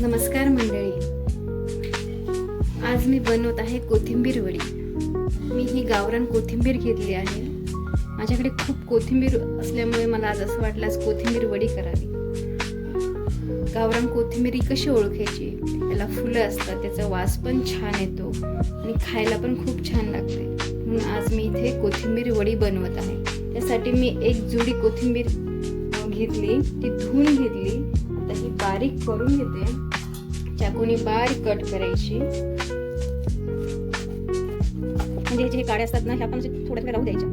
नमस्कार मंडळी, आज मी बनवत आहे कोथिंबीर वडी। मी ही गावरान कोथिंबीर घेतली आहे। माझ्याकडे खूप कोथिंबीर असल्यामुळे मला आज असं वाटलं आज कोथिंबीर वडी करावी। गावरान कोथिंबीर कशी ओळखायची? त्याला फुलं असतात, त्याचा वास पण छान येतो आणि खायला पण खूप छान लागते। म्हणून आज मी इथे कोथिंबीर वडी बनवत आहे। त्यासाठी मी एक जुडी कोथिंबीर घेतली, ती धुवून घेतली। आता ही बारीक करून घेते, चाकूने बारीक कट करायची। म्हणजे जे काड्या असतात ना, हे आपण थोड्या राहू द्यायच्या,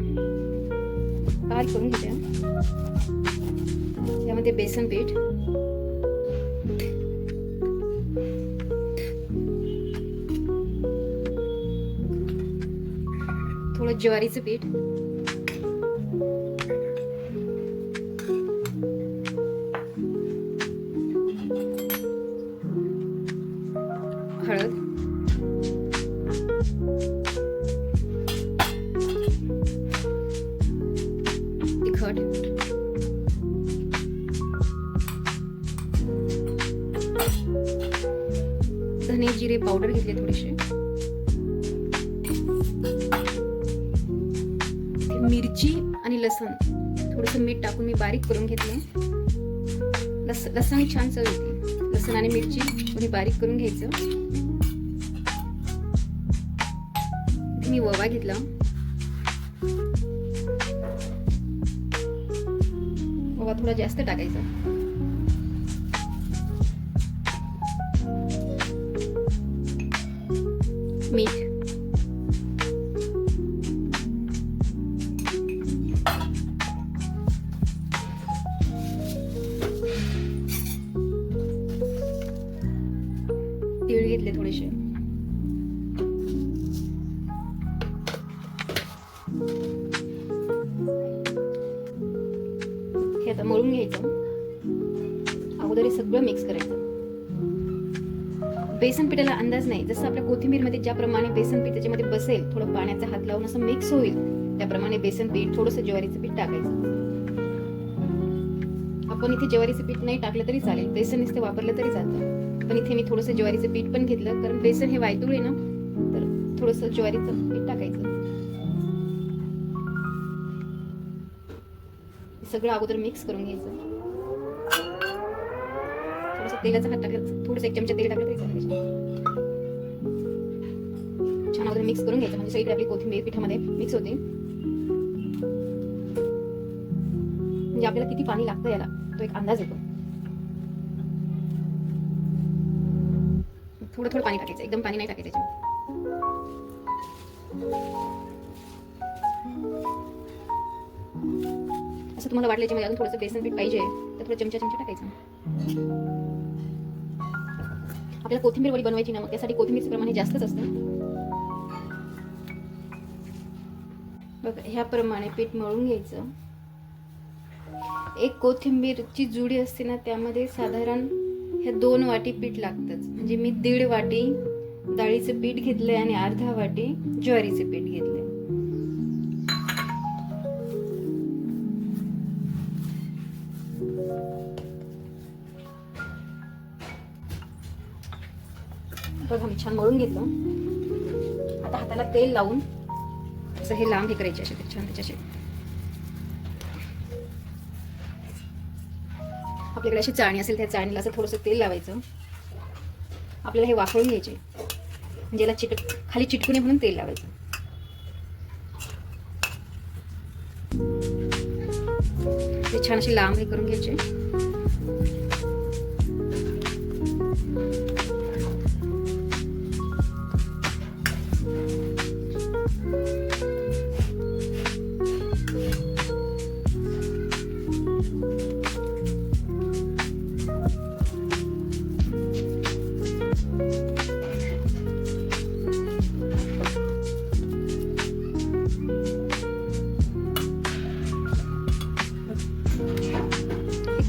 बारीक करून घेते। त्यामध्ये बेसन पीठ, थोडं ज्वारीचं पीठ, हळद, तिखट, धने जिरे पावडर घेतले थोडेसे, मिरची आणि लसण, थोडंसं मीठ टाकून मी बारीक करून घेतलं। लसण छान चव येते। लसण आणि मिरची थोडी बारीक करून घ्यायचं। मी ओवा घेतला, ओवा थोडा जास्त टाकायचा। मीठ, तीळ घेतले थोडेसे, हे आता मळून घ्यायचं। अगोदर हे सगळं मिक्स करायचं। बेसन पिठाला अंदाज नाही, जसं आपल्या कोथिंबीर मध्ये ज्याप्रमाणे बेसन पीठ त्याच्यामध्ये बसेल, थोडं पाण्याचा हात लावून असं मिक्स होईल, त्याप्रमाणे बेसन पीठ, थोडंसं ज्वारीचं पीठ टाकायचं। आपण इथे ज्वारीचं पीठ नाही टाकलं तरी चालेल, बेसन नुसतं वापरलं तरी चालतं। पण इथे मी थोडंसं ज्वारीचं पीठ पण घेतलं, कारण बेसन हे वायतुळ आहे ना, तर थोडंसं ज्वारीचं पीठ टाकायचं। सगळं अगोदर मिक्स करून घ्यायचं। थोडंसं तेलाचा हात टाकलं, थोडंसं 1 चमचा तेल टाकलं तरी चालेल। छान अगोदर मिक्स करून घ्यायचं, म्हणजे सगळी आपली कोथिंबीर पिठामध्ये मिक्स होते। म्हणजे आपल्याला किती पाणी लागतं याला तो एक अंदाज येतो। थोडं थोडं पाणी टाकायचं, एकदम पाणी नाही टाकायचं। असं तुम्हाला वाटलं याच्यामध्ये अजून थोडंसं बेसन पीठ पाहिजे तर थोडं चमचा टाकायचं। आपल्याला कोथिंबीर वडी बनवायची ना, मग त्यासाठी कोथिंबीरचं प्रमाण जास्तच असतं। बघा, ह्याप्रमाणे पीठ मळून घ्यायचं। एक कोथिंबीरची जुडी असते ना, त्यामध्ये साधारण हे 2 वाटी पीठ लागतंच। म्हणजे मी 1.5 वाटी डाळीचं पीठ घेतलंय आणि अर्धा वाटी ज्वारीचं पीठ घेतलंय। बघा, मी छान मळून घेतलं। आता हाताला तेल लावून असं हे लांब हे करायचे, असे छान त्याच्याशी। आपल्याकडे अशी चाळणी असेल, त्या चाळणीला असं थोडंसं तेल लावायचं। आपल्याला हे वाफळून घ्यायचे, म्हणजे याला खाली चिटकू नये म्हणून तेल लावायचं। ते छान असे लांब हे करून घ्यायचे।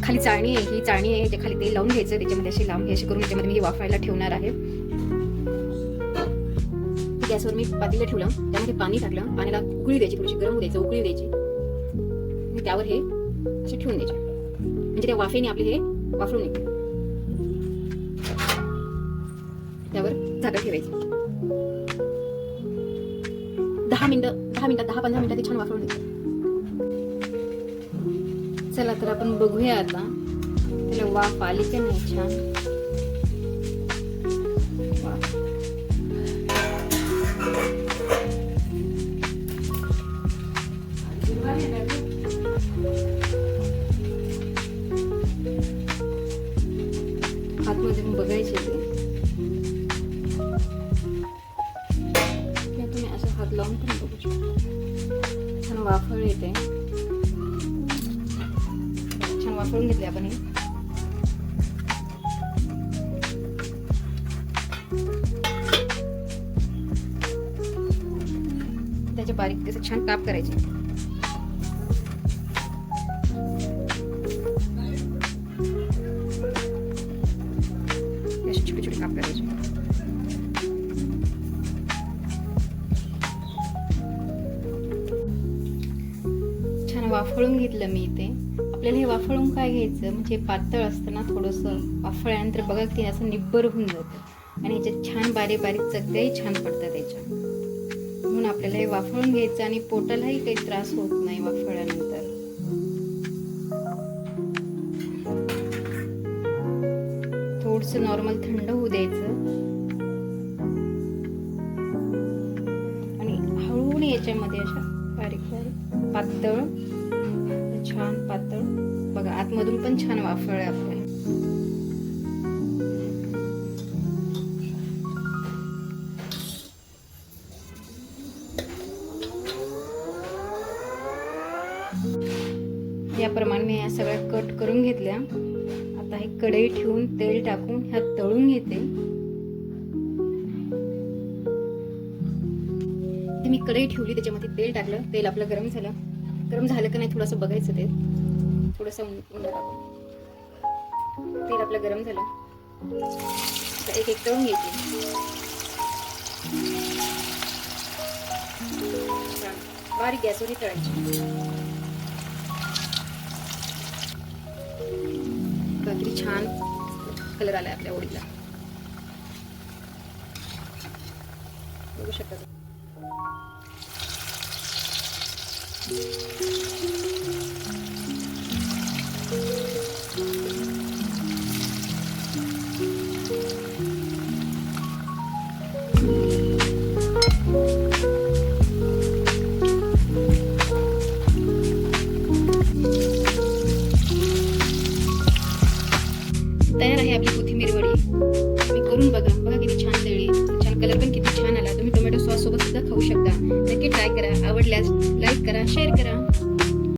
खाली चाळणी आहे, ही चाळणी आहे, त्या खाली तेल लावून घ्यायचं। त्याच्यामध्ये अशी लांब अशी करून त्याच्यामध्ये मी हे वाफायला ठेवणार आहे। गॅसवर मी पातेलं ठेवलं, त्यामध्ये पाणी टाकलं, पाण्याला उकळी द्यायची, थोडीशी गरम होऊ द्यायचं, उकळी द्यायची। त्यावर हे असे ठेवून द्यायचे, म्हणजे त्या वाफेने आपले हे वाफळून निघते। त्यावर झाकण ठेवायचं. 10-15 मिनिटात ते छान वाफळून येतं. चला तर आपण बघूया आता त्याला वाफ आली का नाही छान. आतमध्ये बघायचे ते तुम्ही असं हात लावून पण बघू शकता. छान वाफळ येते. छान वाफळून घेतले आपण हे. त्याचे बारीक असे छान काप करायचे. छोटे छोटे काप करायचे. छान वाफळून घेतलं मी इथे. आपल्याला हे वाफळून काय घ्यायचं म्हणजे पातळ असतं ना थोडंसं. वाफळल्यानंतर बघा ते असं निब्बर होऊन जातं आणि याच्यात छान बारीक बारीक चकत्याही छान पडतात त्याच्या. म्हणून आपल्याला हे वाफळून घ्यायचं आणि पोटालाही काही त्रास होत नाही वाफळल्यानंतर. थोडंसं नॉर्मल थंड होऊ द्यायचं आणि हळून याच्यामध्ये अशा बारीक बारीक पातळ छान पातळ बघा आतमधून पण छान वाफळ आहे आपल्याला. याप्रमाणे मी या सगळ्या कट करून घेतल्या. आता हे कढई ठेवून तेल टाकून ह्यात तळून घेते. मी कढई ठेवली त्याच्यामध्ये तेल टाकलं. तेल आपलं गरम झालं. गरम झालं का नाही थोडंसं बघायचं ते थोडंसं तेल आपलं गरम झालं. आता एक एक तळून घ्यायची. बारीक गॅसवर तळायची. किती छान कलर आलाय आपल्या ओळीला बघू शकता. तयार आहे आपली कोथिंबीर वडी. तुम्ही करून बघा. बघा किती छान तळली. छान कलर पण किती छान आला. तुम्ही टोमॅटो सॉस सोबत सुद्धा खाऊ शकता. नक्की ट्राय करा. आवडल्यास लाईक करा, शेअर करा.